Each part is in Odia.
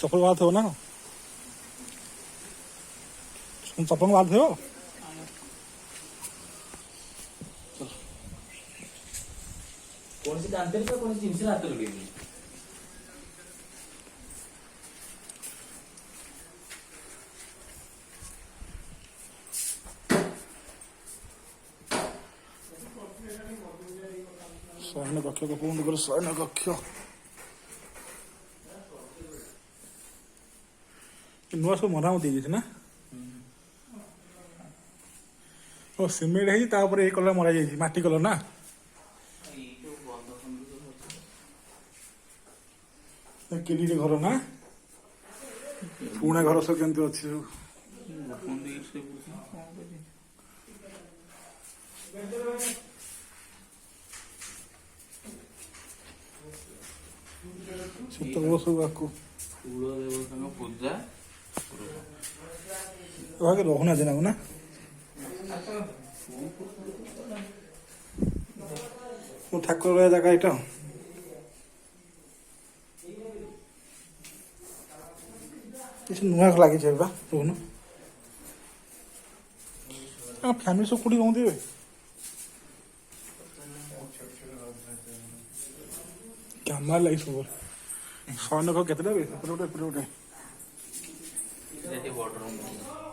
चप्पल बात हो ना चप्पल बात हो कौन सी जानते हैं कौन सी जिनसे हाथ लगेगी शयन कक्ष को पूर्ण करो शयन कक्ष नुआ सब मरामती ना ओ सिमेंट है तापर ए कलर मरा जाई माटी कलर ना किलिटे घर ना पुणा घर सब केमती अच्छी सब सब आपको पूजा रहुना देना ना ठाकुर जगह यहाँ किसी नुआ लगे रोहन फैमिली सब कौटी कहते कैमरा लगे सब शयन घर के गोटे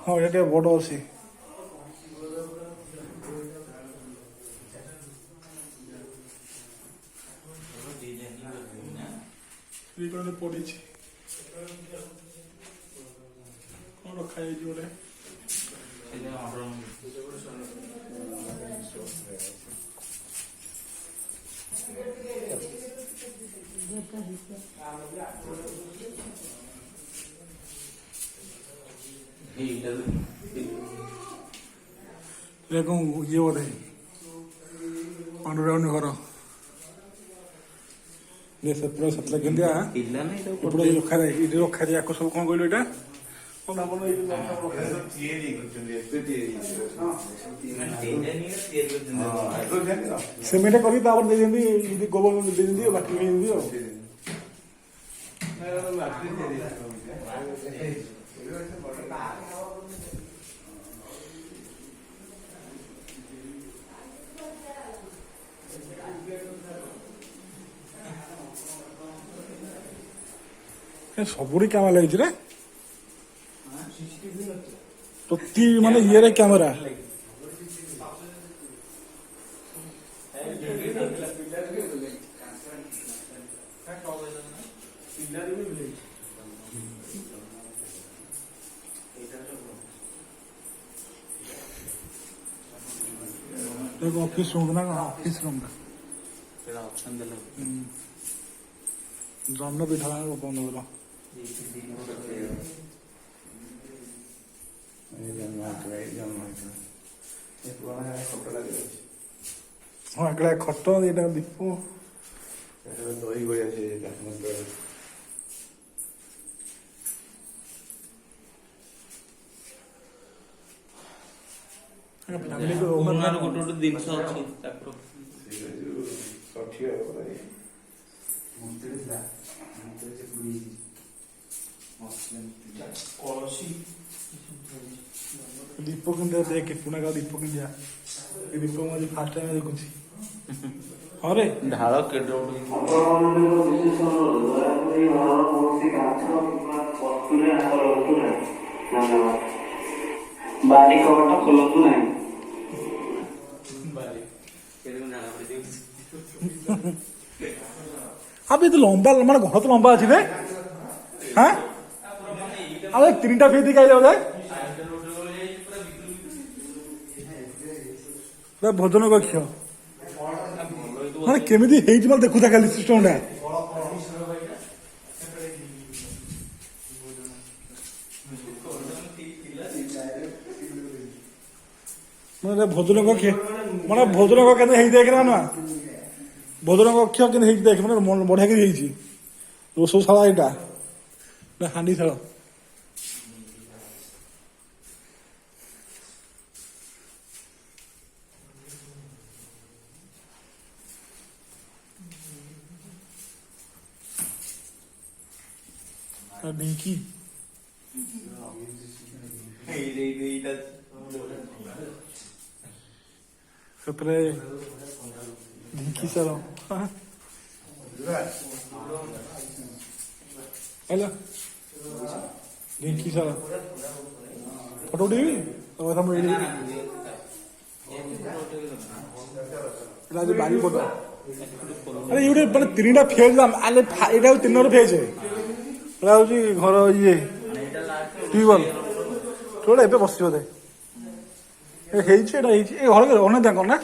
हाँ ये बड़ अच्छी पड़ी कौन रखा है गोटे ये बोधे अंडरग्राउंड घर पूरा सतला के रखा रखा जाए सब कौन कहलु यहाँ सिमेंट कर गोबर दे बाटी सबुरी कैमरा लगी रे प्रति माने ये कैमरा ऑफिस रूम ना ऑफिस रूम जन्म पिठा बंद करो हाँ एक खट ये दीप दही गोटे जिनस अच्छी दीप कि देख पुणे का दीप कि दीप मुझे फास्ट टाइम देखुची हाँ रे ढाल के बारी कवटा खोलतु नहीं अब ये तो लंबा माने घर तो लंबा अच्छी रे हाँ अब 3टा फी दिखाई बोधे भोजन कक्ष माने केमिति हेइछि माने देखुता खाली सिस्टमटा माने भोजन कक्ष माने भोजन कक्ष केने हेइ देख ना भोजन कक्ष केने हेइ देख माने बढ़िया के हेइछि रोसोशाला एटा ना हांडी शाला ଢିଙ୍କି ସେଥିରେ ଢିଙ୍କି ସାର ହେଲା ଢିଙ୍କି ସାର ଫଟୋ ଉଠେଇବି ତମ ଏଇଠି ଏଇଟା ହଉଛି ବାରି ଫଟୋ ଆରେ ଇଏ ଗୋଟେ ମାନେ ତିନିଟା ଫେଜ ଆଲେ ଏଇଟା ହଉଛି 3 ନମ୍ବର ଫେଜ ଏଇଟା ହଉଛି ଘର ଇଏ ଟ୍ୟୁବଲ ତୋടെ ଏବେ ବସିଛି ବୋଧେ ହେଇଛି ଏଇଟା ହେଇଛି ଏ ଘର ଅନେକ ତାଙ୍କର ନା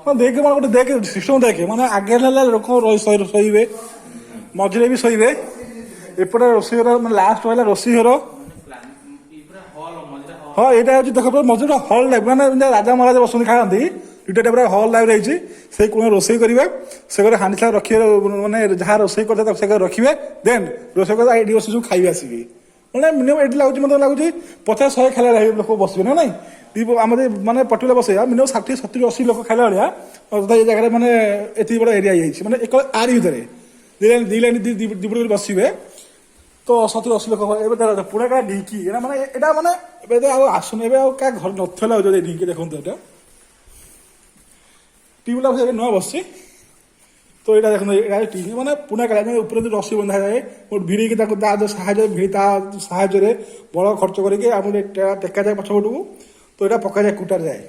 ହଁ ଦେଖେ ମାନେ ଗୋଟେ ଦେଖେ ସିଷ୍ଟମ ଦେଖେ ମାନେ ଆଗେ ହେଲା ଲୋକ ଶୋଇବେ ମଝିରେ ବି ଶୋଇବେ ଏପଟେ ରୋଷେଇ ଘର ମାନେ ଲାଷ୍ଟ ରହିଲା ରୋଷେଇ ଘର ହଁ ଏଇଟା ହଉଛି ଦେଖ ମଝିରେ ହଲ୍ ଟାଇପ ମାନେ ରାଜା ମହାରାଜ ବସନ୍ତି ଖାଆନ୍ତି ଦୁଇଟା ଟାଇପର ହଲ୍ ଟାଇପ ରହିଛି ସେଇ କୋଣ ରୋଷେଇ କରିବେ ସେ ଘରେ ହାଣ୍ଡି ସାର ରଖିବେ ମାନେ ଯାହା ରୋଷେଇ କରିଥାଏ ସେ ଘରେ ରଖିବେ ଦେନ୍ ରୋଷେଇ କରି ଏଇଠି ବସି ସବୁ ଖାଇବେ ଆସିକି ମାନେ ମିନିମମ୍ ଏଇଠି ଲାଗୁଛି ମତେ ଲାଗୁଛି 50-100 ଖାଇଲା ଭଳିଆ ଲୋକ ବସିବେ ନା ନାଇଁ ଆମର ମାନେ ପର୍ଟିକୁଲାର ବସେଇବା ମିନିମମ୍ 60-70-80 ଲୋକ ଖାଇଲା ଭଳିଆ ଏ ଜାଗାରେ ମାନେ ଏତିକି ବଡ଼ ଏରିଆ ହେଇଯାଇଛି ମାନେ ଏକ ଆରି ଭିତରେ ଦି ଲାଇନ୍ ଦିପଟ ବସିବେ ତ 70-80 ଲୋକ ଏବେ ପୁରା କାହା ଢିଙ୍କି ଏଇଟା ମାନେ ଏଇଟା ମାନେ ଏବେ ଆଉ ଆସୁନି ଏବେ ଆଉ କାହା ଘର ନଥିଲା ଆଉ ଯଦି ଢିଙ୍କି ଦେଖନ୍ତୁ ଏଇଟା ଟ୍ୟୁବଲା ଏବେ ନୂଆ ବସିଛି ତ ଏଇଟା ଦେଖନ୍ତୁ ଏଇଟା ଢିଙ୍କି ମାନେ ପୁଣା କାଳେ ଉପରେ ରସି ବନ୍ଧାଯାଏ ଭିଡ଼ିକି ତାକୁ ତା ସାହାଯ୍ୟରେ ତା ସାହାଯ୍ୟରେ ବଳ ଖର୍ଚ୍ଚ କରିକି ଆମର ଟେକାଯାଏ ପଛପଟକୁ ତ ଏଇଟା ପକାଯାଏ କୁଟାଯାଏ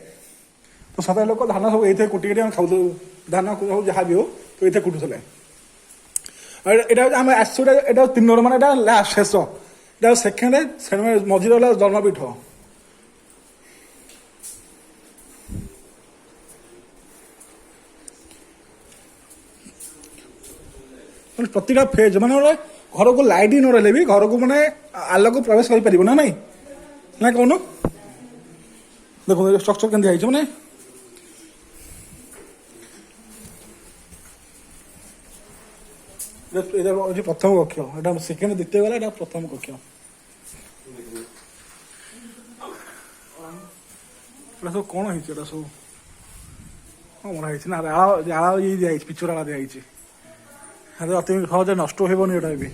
ତ ସାଧାରଣ ଲୋକ ଧାନ ସବୁ ଏଇଥିରେ କୁଟିକି ଆମେ ଖାଉଥିଲୁ ଧାନ ସବୁ ଯାହା ବି ହଉ ତ ଏଇଥିରେ କୁଟୁଥିଲେ এটা হচ্ছে আমি আসছি এটা 3 নম্বর মানে এটা লাস্ট শেষ এটা সেকেন্ড মঝিরে হল জন্মপীঠ প্রতিটা ফেজ মানে ঘরକୁ লাইট ନ ରହିଲେ ବି ଘରକୁ ମାନେ ଆଲୋକ ପ୍ରବେଶ କରିପାରିବ ନା ନାଇଁ ନା କହୁନ ଦେଖନ୍ତୁ ଷ୍ଟ୍ରକ୍ଚର କେମିତି ହେଇଛି ମାନେ এটা হচ্ছে প্রথম কক্ষ এটা সেকেন্ড দ্বিতীয় গেলে এটা প্রথম কক্ষ এটা সব কଣ ହେଇଛି এটা ସବୁ କଣ ମରା ହେଇଛି ନା ଆଳ ଇଏ ଦିଆହେଇଛି ପିଚୁରା ଦିଆହେଇଛି ଅତି ସହଜେ ନଷ୍ଟ ହେବନି ଏଟା ବି